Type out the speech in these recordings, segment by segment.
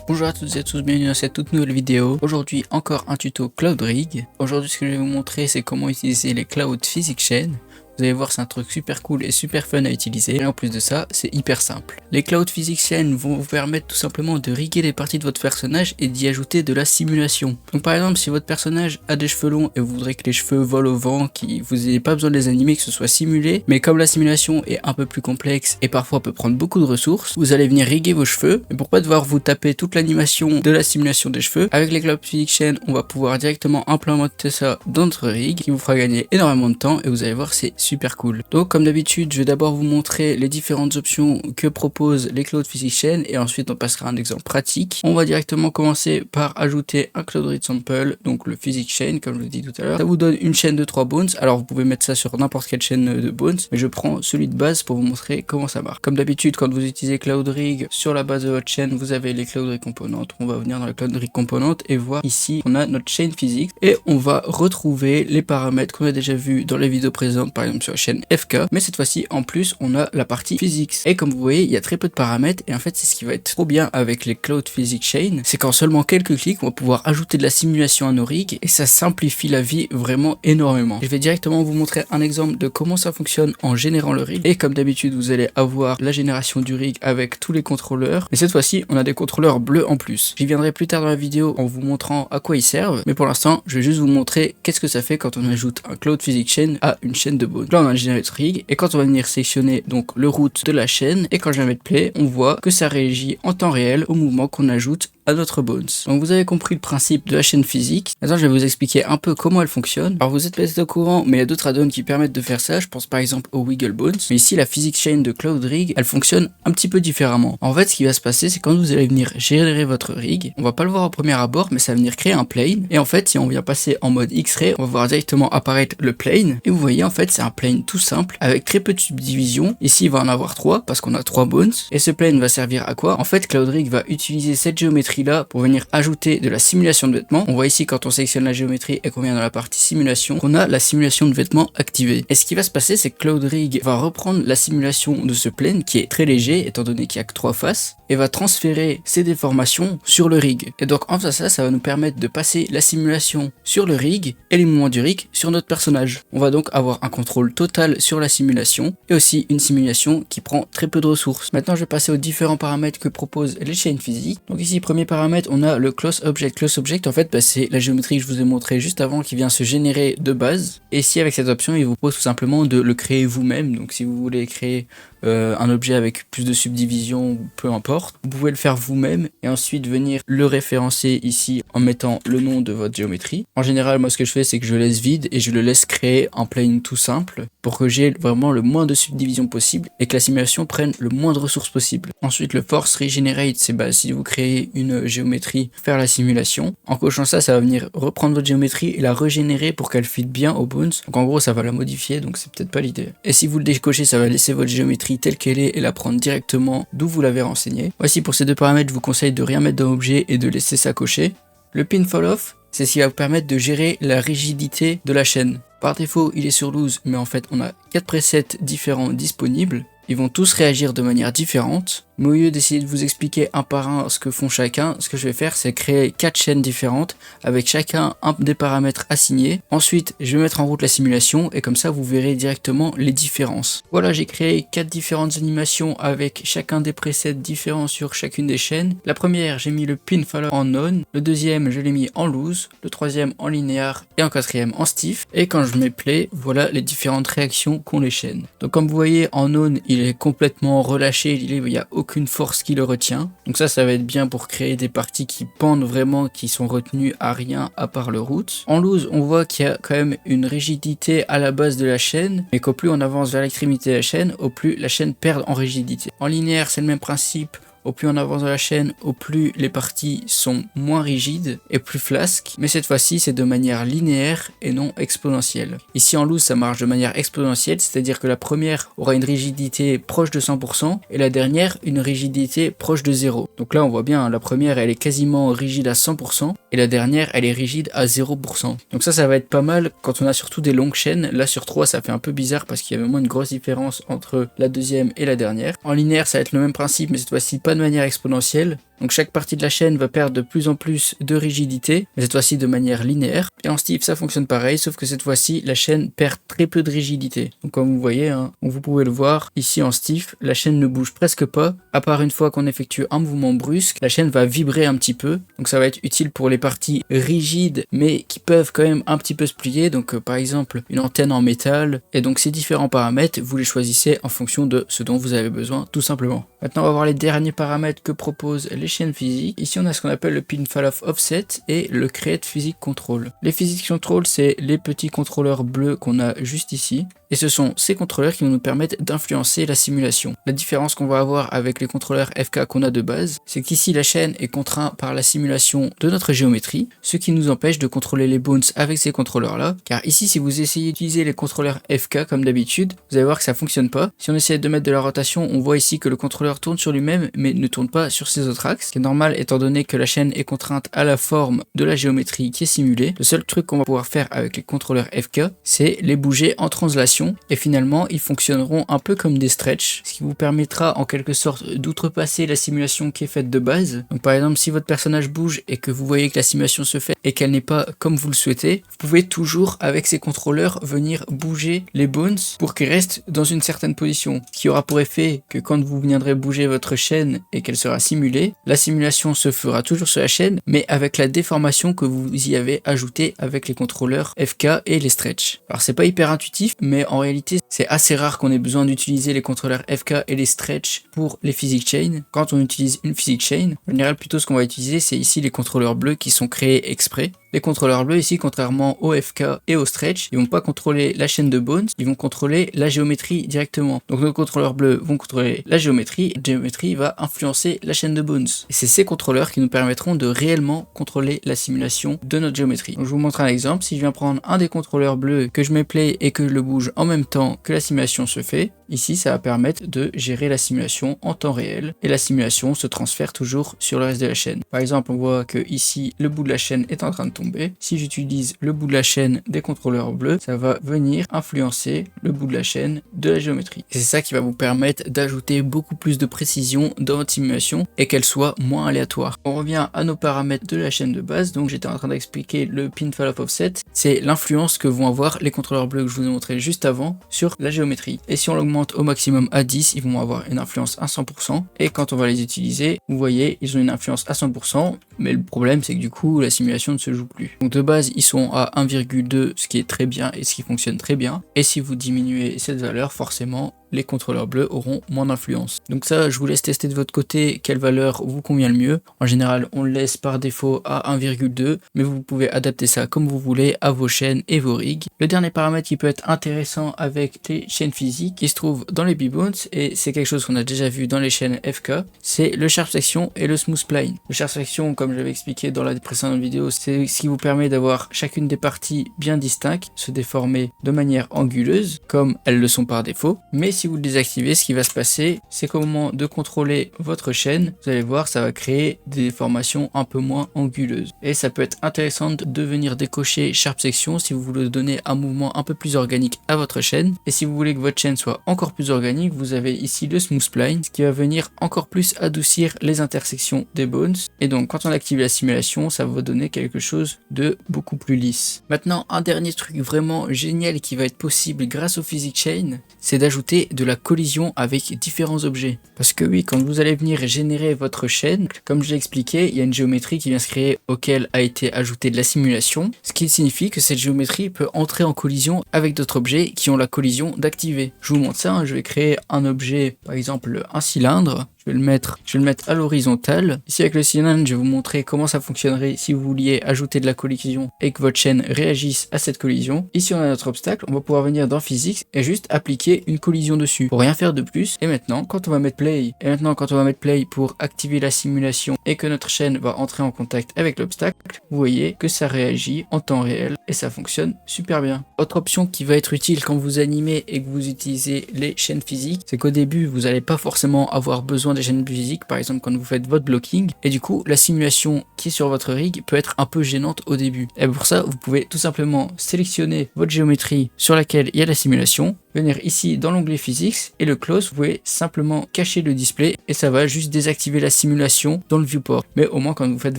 Bonjour à toutes et à tous, bienvenue dans cette toute nouvelle vidéo. Aujourd'hui encore un tuto Cloud Rig. Aujourd'hui ce que je vais vous montrer c'est comment utiliser les Cloud Physics Chain. Vous allez voir, c'est un truc super cool et super fun à utiliser. Et en plus de ça, c'est hyper simple. Les Cloud Physics Chain vont vous permettre tout simplement de riguer les parties de votre personnage et d'y ajouter de la simulation. Donc par exemple, si votre personnage a des cheveux longs et vous voudrez que les cheveux volent au vent, vous n'ayez pas besoin de les animer, que ce soit simulé, mais comme la simulation est un peu plus complexe et parfois peut prendre beaucoup de ressources, vous allez venir riguer vos cheveux. Et pour pas devoir vous taper toute l'animation de la simulation des cheveux, avec les Cloud Physics Chain, on va pouvoir directement implémenter ça dans notre rig, qui vous fera gagner énormément de temps et vous allez voir, c'est super cool. Donc comme d'habitude, je vais d'abord vous montrer les différentes options que proposent les Cloud Physics Chain et ensuite on passera à un exemple pratique. On va directement commencer par ajouter un Cloud Read Sample, donc le Physics Chain comme je l'ai dit tout à l'heure. Ça vous donne une chaîne de 3 bones, alors vous pouvez mettre ça sur n'importe quelle chaîne de bones, mais je prends celui de base pour vous montrer comment ça marche. Comme d'habitude, quand vous utilisez Cloud Rig, sur la base de votre chaîne, vous avez les Cloud Rig Components. On va venir dans la Cloud Rig Component et voir ici, on a notre chaîne physique et on va retrouver les paramètres qu'on a déjà vus dans les vidéos présentes, par exemple sur la chaîne FK, mais cette fois-ci en plus on a la partie physics et comme vous voyez il y a très peu de paramètres et en fait c'est ce qui va être trop bien avec les Cloud Physics Chain, c'est qu'en seulement quelques clics on va pouvoir ajouter de la simulation à nos rigs et ça simplifie la vie vraiment énormément. Je vais directement vous montrer un exemple de comment ça fonctionne en générant le rig et comme d'habitude vous allez avoir la génération du rig avec tous les contrôleurs, mais cette fois-ci on a des contrôleurs bleus en plus. J'y viendrai plus tard dans la vidéo en vous montrant à quoi ils servent, mais pour l'instant je vais juste vous montrer qu'est-ce que ça fait quand on ajoute un Cloud Physics Chain à une chaîne de bones. Là on a généré notre rig et quand on va venir sélectionner donc le route de la chaîne et quand je vais mettre play, on voit que ça réagit en temps réel au mouvement qu'on ajoute à notre bones. Donc vous avez compris le principe de la chaîne physique. Maintenant je vais vous expliquer un peu comment elle fonctionne. Alors vous êtes peut-être au courant, mais il y a d'autres add-ons qui permettent de faire ça. Je pense par exemple au Wiggle Bones. Mais ici la Physics Chain de Cloud Rig, elle fonctionne un petit peu différemment. En fait ce qui va se passer, c'est quand vous allez venir générer votre rig, on va pas le voir au premier abord, mais ça va venir créer un plane. Et en fait si on vient passer en mode X-Ray, on va voir directement apparaître le plane. Et vous voyez en fait c'est un plane tout simple avec très peu de subdivisions. Ici il va en avoir 3 parce qu'on a 3 bones. Et ce plane va servir à quoi? En fait Cloud Rig va utiliser cette géométrie là pour venir ajouter de la simulation de vêtements. On voit ici quand on sélectionne la géométrie et qu'on vient dans la partie simulation qu'on a la simulation de vêtements activée. Et ce qui va se passer c'est que Cloud Rig va reprendre la simulation de ce plane qui est très léger étant donné qu'il n'y a que 3 faces et va transférer ses déformations sur le rig. Et donc en faisant ça, ça va nous permettre de passer la simulation sur le rig et les mouvements du rig sur notre personnage. On va donc avoir un contrôle total sur la simulation et aussi une simulation qui prend très peu de ressources. Maintenant je vais passer aux différents paramètres que proposent les chaînes physiques. Donc ici premier paramètre on a le Close Object. Close Object en fait c'est la géométrie que je vous ai montré juste avant qui vient se générer de base. Et ici avec cette option il vous propose tout simplement de le créer vous-même. Donc si vous voulez créer un objet avec plus de subdivisions, peu importe, vous pouvez le faire vous-même et ensuite venir le référencer ici en mettant le nom de votre géométrie. En général moi ce que je fais c'est que je laisse vide et je le laisse créer un plane tout simple pour que j'ai vraiment le moins de subdivisions possible et que la simulation prenne le moins de ressources possible. Ensuite le Force Regenerate, c'est si vous créez une géométrie, faire la simulation. En cochant ça, ça va venir reprendre votre géométrie et la régénérer pour qu'elle fit bien aux bones. Donc en gros ça va la modifier, donc c'est peut-être pas l'idée. Et si vous le décochez, ça va laisser votre géométrie telle qu'elle est et la prendre directement d'où vous l'avez renseignée. Voici pour ces deux paramètres, je vous conseille de rien mettre dans l'objet et de laisser ça cocher. Le Pin Fall Off, c'est ce qui va vous permettre de gérer la rigidité de la chaîne. Par défaut, il est sur loose, mais en fait, on a 4 presets différents disponibles. Ils vont tous réagir de manière différente. Mais au lieu d'essayer de vous expliquer un par un ce que font chacun, ce que je vais faire c'est créer 4 chaînes différentes avec chacun un des paramètres assignés. Ensuite je vais mettre en route la simulation et comme ça vous verrez directement les différences. Voilà, j'ai créé 4 différentes animations avec chacun des presets différents sur chacune des chaînes. La première j'ai mis le Pin Fall en on, le deuxième je l'ai mis en loose, le troisième en linéaire et en quatrième en stiff. Et quand je mets play, voilà les différentes réactions qu'ont les chaînes. Donc comme vous voyez en on il est complètement relâché, il n'y a aucune force qui le retient. Donc ça va être bien pour créer des parties qui pendent vraiment, qui sont retenues à rien à part le route. En loose, on voit qu'il y a quand même une rigidité à la base de la chaîne, mais qu'au plus on avance vers l'extrémité de la chaîne, au plus la chaîne perd en rigidité. En linéaire, c'est le même principe. Au plus on avance dans la chaîne, au plus les parties sont moins rigides et plus flasques, mais cette fois-ci c'est de manière linéaire et non exponentielle. Ici en loose ça marche de manière exponentielle, c'est-à-dire que la première aura une rigidité proche de 100% et la dernière une rigidité proche de 0. Donc là on voit bien, la première elle est quasiment rigide à 100% et la dernière elle est rigide à 0%. Donc ça va être pas mal quand on a surtout des longues chaînes. Là sur 3 ça fait un peu bizarre parce qu'il y a vraiment une grosse différence entre la deuxième et la dernière. En linéaire ça va être le même principe mais cette fois-ci pas de manière exponentielle. Donc chaque partie de la chaîne va perdre de plus en plus de rigidité, mais cette fois-ci de manière linéaire. Et en Stiff, ça fonctionne pareil, sauf que cette fois-ci, la chaîne perd très peu de rigidité. Donc comme vous voyez, hein, vous pouvez le voir, ici en Stiff, la chaîne ne bouge presque pas, à part une fois qu'on effectue un mouvement brusque, la chaîne va vibrer un petit peu. Donc ça va être utile pour les parties rigides, mais qui peuvent quand même un petit peu se plier. Donc par exemple, une antenne en métal. Et donc ces différents paramètres, vous les choisissez en fonction de ce dont vous avez besoin, tout simplement. Maintenant, on va voir les derniers paramètres que proposent les chaînes physiques. Ici, on a ce qu'on appelle le pin fall off offset et le create physics control. Les physics control, c'est les petits contrôleurs bleus qu'on a juste ici. Et ce sont ces contrôleurs qui vont nous permettre d'influencer la simulation. La différence qu'on va avoir avec les contrôleurs FK qu'on a de base, c'est qu'ici la chaîne est contrainte par la simulation de notre géométrie, ce qui nous empêche de contrôler les bones avec ces contrôleurs-là. Car ici, si vous essayez d'utiliser les contrôleurs FK comme d'habitude, vous allez voir que ça fonctionne pas. Si on essaie de mettre de la rotation, on voit ici que le contrôleur tourne sur lui-même, mais ne tourne pas sur ses autres axes, ce qui est normal étant donné que la chaîne est contrainte à la forme de la géométrie qui est simulée. Le seul truc qu'on va pouvoir faire avec les contrôleurs FK, c'est les bouger en translation. Et finalement, ils fonctionneront un peu comme des stretch, ce qui vous permettra en quelque sorte d'outrepasser la simulation qui est faite de base. Donc par exemple, si votre personnage bouge et que vous voyez que la simulation se fait et qu'elle n'est pas comme vous le souhaitez, vous pouvez toujours avec ces contrôleurs venir bouger les bones pour qu'ils restent dans une certaine position, ce qui aura pour effet que quand vous viendrez bouger votre chaîne et qu'elle sera simulée, la simulation se fera toujours sur la chaîne, mais avec la déformation que vous y avez ajoutée avec les contrôleurs FK et les stretch. Alors c'est pas hyper intuitif, mais en réalité c'est assez rare qu'on ait besoin d'utiliser les contrôleurs FK et les stretch pour les physics chain. Quand on utilise une physics chain, en général plutôt ce qu'on va utiliser c'est ici les contrôleurs bleus qui sont créés exprès. Les contrôleurs bleus ici, contrairement au FK et au stretch, ils vont pas contrôler la chaîne de bones, ils vont contrôler la géométrie directement. Donc nos contrôleurs bleus vont contrôler la géométrie, et la géométrie va influencer la chaîne de bones. Et c'est ces contrôleurs qui nous permettront de réellement contrôler la simulation de notre géométrie. Donc je vous montre un exemple. Si je viens prendre un des contrôleurs bleus, que je mets play et que je le bouge en même temps que la simulation se fait, ici ça va permettre de gérer la simulation en temps réel et la simulation se transfère toujours sur le reste de la chaîne. Par exemple, on voit que ici le bout de la chaîne est en train de tomber. Si j'utilise le bout de la chaîne des contrôleurs bleus, ça va venir influencer le bout de la chaîne de la géométrie. Et c'est ça qui va vous permettre d'ajouter beaucoup plus de précision dans votre simulation et qu'elle soit moins aléatoire. On revient à nos paramètres de la chaîne de base. Donc j'étais en train d'expliquer le pin fall off offset. C'est l'influence que vont avoir les contrôleurs bleus que je vous ai montré juste avant sur la géométrie. Et si on l'augmente au maximum à 10, ils vont avoir une influence à 100%. Et quand on va les utiliser, vous voyez, ils ont une influence à 100%. Mais le problème, c'est que du coup, la simulation ne se joue plus. Donc de base, ils sont à 1,2, ce qui est très bien et ce qui fonctionne très bien. Et si vous diminuez cette valeur, forcément, les contrôleurs bleus auront moins d'influence. Donc ça, je vous laisse tester de votre côté quelle valeur vous convient le mieux. En général, on le laisse par défaut à 1,2, mais vous pouvez adapter ça comme vous voulez à vos chaînes et vos rigs. Le dernier paramètre qui peut être intéressant avec les chaînes physiques, qui se trouve dans les B-Bones, et c'est quelque chose qu'on a déjà vu dans les chaînes FK, c'est le Sharp Section et le Smooth Spline. Le Sharp Section, comme j'avais expliqué dans la précédente vidéo, c'est ce qui vous permet d'avoir chacune des parties bien distinctes, se déformer de manière anguleuse, comme elles le sont par défaut, mais si vous le désactivez, ce qui va se passer, c'est qu'au moment de contrôler votre chaîne, vous allez voir, ça va créer des déformations un peu moins anguleuses. Et ça peut être intéressant de venir décocher Sharp Section si vous voulez donner un mouvement un peu plus organique à votre chaîne. Et si vous voulez que votre chaîne soit encore plus organique, vous avez ici le Smooth Spline, ce qui va venir encore plus adoucir les intersections des bones. Et donc, quand on active la simulation, ça va vous donner quelque chose de beaucoup plus lisse. Maintenant, un dernier truc vraiment génial qui va être possible grâce au Physics Chain, c'est d'ajouter de la collision avec différents objets. Parce que oui, quand vous allez venir générer votre chaîne, comme je l'ai expliqué, il y a une géométrie qui vient se créer auquel a été ajoutée de la simulation, ce qui signifie que cette géométrie peut entrer en collision avec d'autres objets qui ont la collision d'activer. Je vous montre ça, hein, je vais créer un objet, par exemple un cylindre. Je vais le mettre à l'horizontale. Ici avec le cylindre, je vais vous montrer comment ça fonctionnerait si vous vouliez ajouter de la collision et que votre chaîne réagisse à cette collision. Ici on a notre obstacle, on va pouvoir venir dans Physics et juste appliquer une collision dessus pour rien faire de plus. Et maintenant quand on va mettre play, pour activer la simulation et que notre chaîne va entrer en contact avec l'obstacle, vous voyez que ça réagit en temps réel et ça fonctionne super bien. Autre option qui va être utile quand vous animez et que vous utilisez les chaînes physiques, c'est qu'au début vous n'allez pas forcément avoir besoin des chaînes physiques, par exemple quand vous faites votre blocking, et du coup la simulation qui est sur votre rig peut être un peu gênante au début. Et pour ça vous pouvez tout simplement sélectionner votre géométrie sur laquelle il y a la simulation, venir ici dans l'onglet Physics et le Close, vous pouvez simplement cacher le display et ça va juste désactiver la simulation dans le viewport. Mais au moins quand vous faites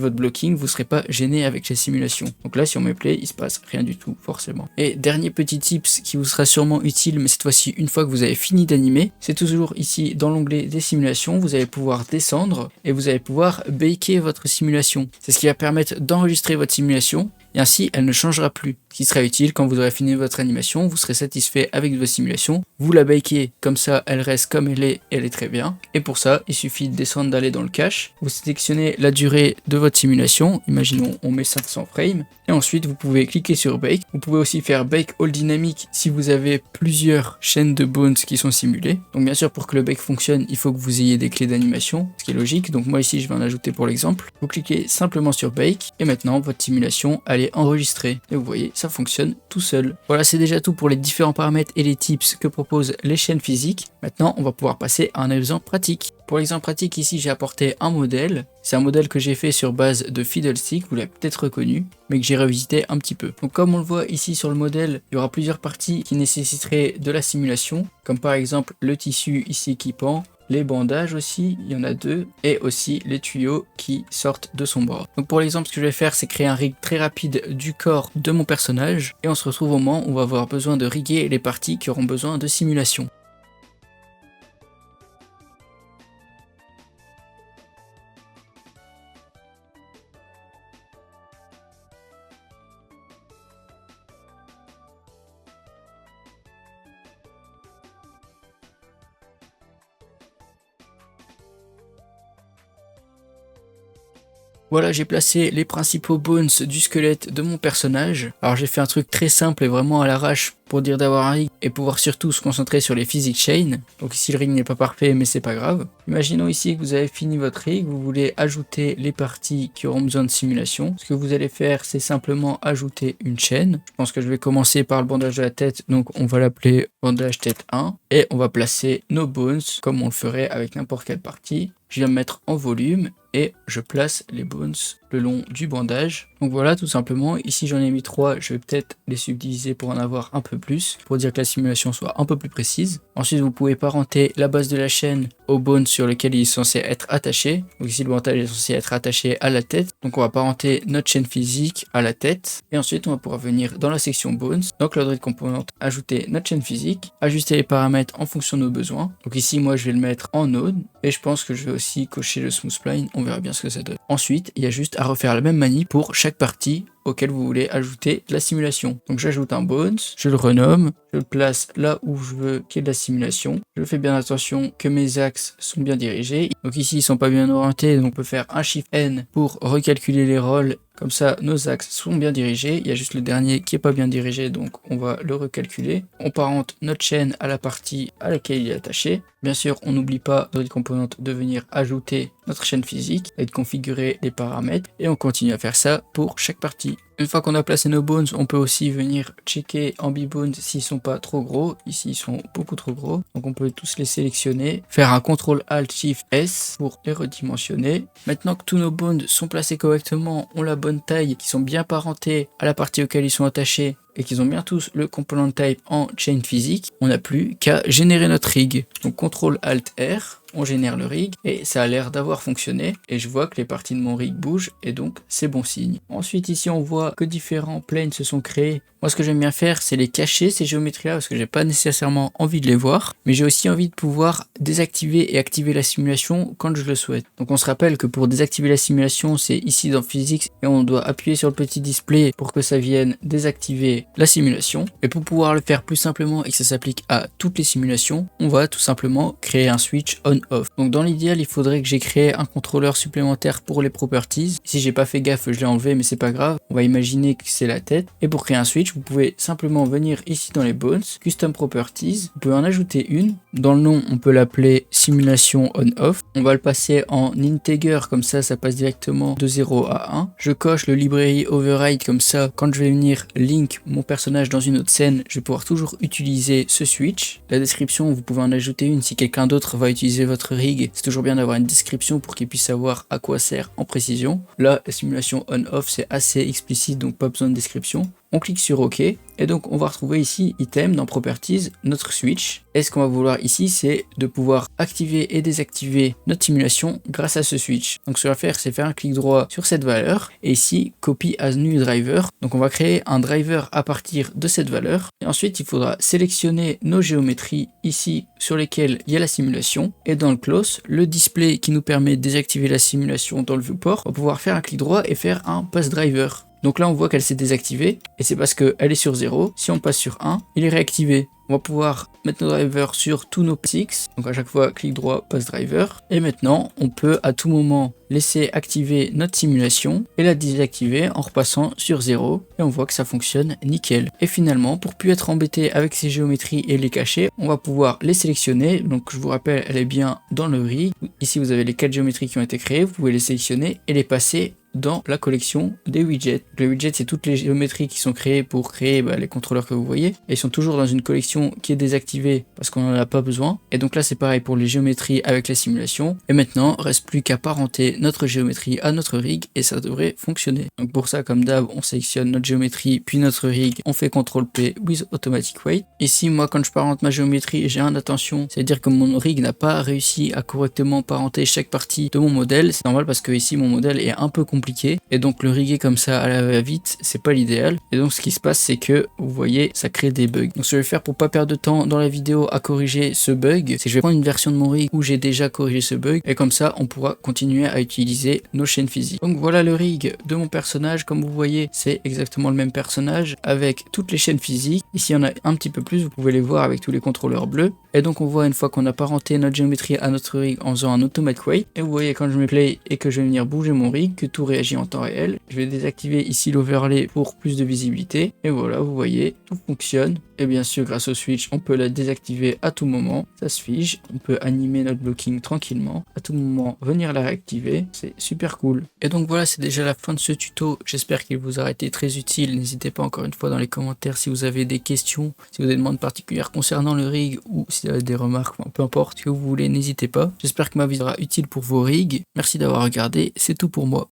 votre blocking, vous ne serez pas gêné avec les simulations. Donc là si on met play, il se passe rien du tout forcément. Et dernier petit tips qui vous sera sûrement utile, mais cette fois-ci une fois que vous avez fini d'animer, c'est toujours ici dans l'onglet des simulations, vous allez pouvoir descendre et vous allez pouvoir baker votre simulation. C'est ce qui va permettre d'enregistrer votre simulation et ainsi elle ne changera plus. Ce qui sera utile quand vous aurez fini votre animation, vous serez satisfait avec votre simulation, vous la bakez comme ça elle reste comme elle est et elle est très bien. Et pour ça il suffit de descendre, d'aller dans le cache, vous sélectionnez la durée de votre simulation, imaginons on met 500 frames et ensuite vous pouvez cliquer sur bake. Vous pouvez aussi faire bake all dynamic si vous avez plusieurs chaînes de bones qui sont simulées. Donc bien sûr pour que le bake fonctionne il faut que vous ayez des clés d'animation, ce qui est logique. Donc moi ici je vais en ajouter pour l'exemple. Vous cliquez simplement sur bake et maintenant votre simulation elle est enregistrée et vous voyez ça fonctionne tout seul. Voilà, c'est déjà tout pour les différents paramètres et les tips que proposent les chaînes physiques. Maintenant on va pouvoir passer à un exemple pratique. Pour l'exemple pratique ici j'ai apporté un modèle. C'est un modèle que j'ai fait sur base de Fiddlestick, vous l'avez peut-être reconnu, mais que j'ai revisité un petit peu. Donc comme on le voit ici sur le modèle, il y aura plusieurs parties qui nécessiteraient de la simulation, comme par exemple le tissu ici qui pend, les bandages aussi, il y en a 2, et aussi les tuyaux qui sortent de son bras. Donc pour l'exemple, ce que je vais faire, c'est créer un rig très rapide du corps de mon personnage, et on se retrouve au moment où on va avoir besoin de riguer les parties qui auront besoin de simulation. Voilà, j'ai placé les principaux bones du squelette de mon personnage. Alors j'ai fait un truc très simple et vraiment à l'arrache pour dire d'avoir un rig et pouvoir surtout se concentrer sur les physics chain. Donc ici le rig n'est pas parfait mais c'est pas grave. Imaginons ici que vous avez fini votre rig, vous voulez ajouter les parties qui auront besoin de simulation. Ce que vous allez faire c'est simplement ajouter une chaîne. Je pense que je vais commencer par le bandage de la tête, donc on va l'appeler bandage tête 1. Et on va placer nos bones comme on le ferait avec n'importe quelle partie. Je viens me mettre en volume et je place les bones le long du bandage. Donc voilà, tout simplement, ici j'en ai mis 3, je vais peut-être les subdiviser pour en avoir un peu plus, pour dire que la simulation soit un peu plus précise. Ensuite vous pouvez parenter la base de la chaîne au bone sur lequel il est censé être attaché. Donc ici le bandage est censé être attaché à la tête, donc on va parenter notre chaîne physique à la tête. Et ensuite on va pouvoir venir dans la section bones, donc Cloud Rig Component, ajouter notre chaîne physique, ajuster les paramètres en fonction de nos besoins. Donc ici moi je vais le mettre en node, et je pense que je vais aussi cocher le smooth spline, on verra bien ce que ça donne. Ensuite il y a juste à refaire la même manip pour chaque partie auquel vous voulez ajouter la simulation. Donc j'ajoute un bones, je le renomme, je le place là où je veux qu'il y ait de la simulation. Je fais bien attention que mes axes sont bien dirigés. Donc ici ils sont pas bien orientés, donc on peut faire un Shift N pour recalculer les rôles. Comme ça nos axes sont bien dirigés. Il y a juste le dernier qui est pas bien dirigé, donc on va le recalculer. On parente notre chaîne à la partie à laquelle il est attaché. Bien sûr on n'oublie pas dans les composantes de venir ajouter notre chaîne physique et de configurer les paramètres. Et on continue à faire ça pour chaque partie. Une fois qu'on a placé nos bones, on peut aussi venir checker ambi-bones s'ils sont pas trop gros. Ici, ils sont beaucoup trop gros. Donc on peut tous les sélectionner, faire un CTRL-ALT-SHIFT-S pour les redimensionner. Maintenant que tous nos bones sont placés correctement, ont la bonne taille, qui sont bien parentés à la partie auquel ils sont attachés, et qu'ils ont bien tous le component type en chain physique, on n'a plus qu'à générer notre rig. Donc CTRL-ALT-R, on génère le rig et ça a l'air d'avoir fonctionné et je vois que les parties de mon rig bougent et donc c'est bon signe. Ensuite ici on voit que différents planes se sont créés. Moi ce que j'aime bien faire c'est les cacher ces géométries là parce que j'ai pas nécessairement envie de les voir, mais j'ai aussi envie de pouvoir désactiver et activer la simulation quand je le souhaite. Donc on se rappelle que pour désactiver la simulation c'est ici dans Physics et on doit appuyer sur le petit display pour que ça vienne désactiver la simulation. Et pour pouvoir le faire plus simplement et que ça s'applique à toutes les simulations, on va tout simplement créer un switch on-off. Donc dans l'idéal il faudrait que j'ai créé un contrôleur supplémentaire pour les properties. Si j'ai pas fait gaffe je l'ai enlevé mais c'est pas grave, on va imaginer que c'est la tête. Et pour créer un switch vous pouvez simplement venir ici dans les bones, custom properties, vous pouvez en ajouter une. Dans le nom on peut l'appeler simulation on-off. On va le passer en integer, comme ça passe directement de 0 à 1. Je coche le librairie override, comme ça quand je vais venir link mon personnage dans une autre scène, je vais pouvoir toujours utiliser ce switch. La description, vous pouvez en ajouter une si quelqu'un d'autre va utiliser votre rig. C'est toujours bien d'avoir une description pour qu'il puisse savoir à quoi sert en précision. Là, la simulation on-off, c'est assez explicite, donc pas besoin de description. On clique sur OK et donc on va retrouver ici item dans properties notre switch. Et ce qu'on va vouloir ici, c'est de pouvoir activer et désactiver notre simulation grâce à ce switch. Donc ce qu'on va faire, c'est faire un clic droit sur cette valeur et ici copy as new driver. Donc on va créer un driver à partir de cette valeur et ensuite il faudra sélectionner nos géométries ici sur lesquelles il y a la simulation et dans le close, le display qui nous permet de désactiver la simulation dans le viewport, on va pouvoir faire un clic droit et faire un pass driver. Donc là on voit qu'elle s'est désactivée et c'est parce qu'elle est sur 0. Si on passe sur 1, il est réactivé. On va pouvoir mettre nos drivers sur tous nos PSX. Donc à chaque fois, clic droit, pass driver. Et maintenant, on peut à tout moment laisser activer notre simulation et la désactiver en repassant sur 0. Et on voit que ça fonctionne nickel. Et finalement, pour plus être embêté avec ces géométries et les cacher, on va pouvoir les sélectionner. Donc je vous rappelle, elle est bien dans le rig. Ici, vous avez les 4 géométries qui ont été créées. Vous pouvez les sélectionner et les passer dans la collection des widgets. Les widgets, c'est toutes les géométries qui sont créées pour créer les contrôleurs que vous voyez. Et ils sont toujours dans une collection qui est désactivée parce qu'on n'en a pas besoin. Et donc là, c'est pareil pour les géométries avec la simulation. Et maintenant, reste plus qu'à parenter notre géométrie à notre rig et ça devrait fonctionner. Donc pour ça, comme d'hab, on sélectionne notre géométrie puis notre rig. On fait CTRL P with automatic weight. Ici, moi, quand je parente ma géométrie, j'ai un attention, c'est-à-dire que mon rig n'a pas réussi à correctement parenter chaque partie de mon modèle. C'est normal parce que ici, mon modèle est un peu compliqué et donc le riguer comme ça à la va-vite, c'est pas l'idéal. Et donc ce qui se passe, c'est que vous voyez, ça crée des bugs. Donc ce que je vais faire pour pas perdre de temps dans la vidéo à corriger ce bug, c'est que je vais prendre une version de mon rig où j'ai déjà corrigé ce bug et comme ça on pourra continuer à utiliser nos chaînes physiques. Donc voilà le rig de mon personnage. Comme vous voyez, c'est exactement le même personnage avec toutes les chaînes physiques. Ici il y en a un petit peu plus, vous pouvez les voir avec tous les contrôleurs bleus. Et donc on voit une fois qu'on a parenté notre géométrie à notre rig en faisant un automatic weight. Et vous voyez quand je mets play et que je vais venir bouger mon rig, que tout réagit en temps réel. Je vais désactiver ici l'overlay pour plus de visibilité. Et voilà, vous voyez, tout fonctionne. Et bien sûr, grâce au switch, on peut la désactiver à tout moment. Ça se fige. On peut animer notre blocking tranquillement. À tout moment, venir la réactiver. C'est super cool. Et donc voilà, c'est déjà la fin de ce tuto. J'espère qu'il vous aura été très utile. N'hésitez pas encore une fois dans les commentaires si vous avez des questions, si vous avez des demandes particulières concernant le rig ou si vous avez des remarques, peu importe ce que vous voulez, n'hésitez pas. J'espère que ma vidéo sera utile pour vos rigs. Merci d'avoir regardé. C'est tout pour moi.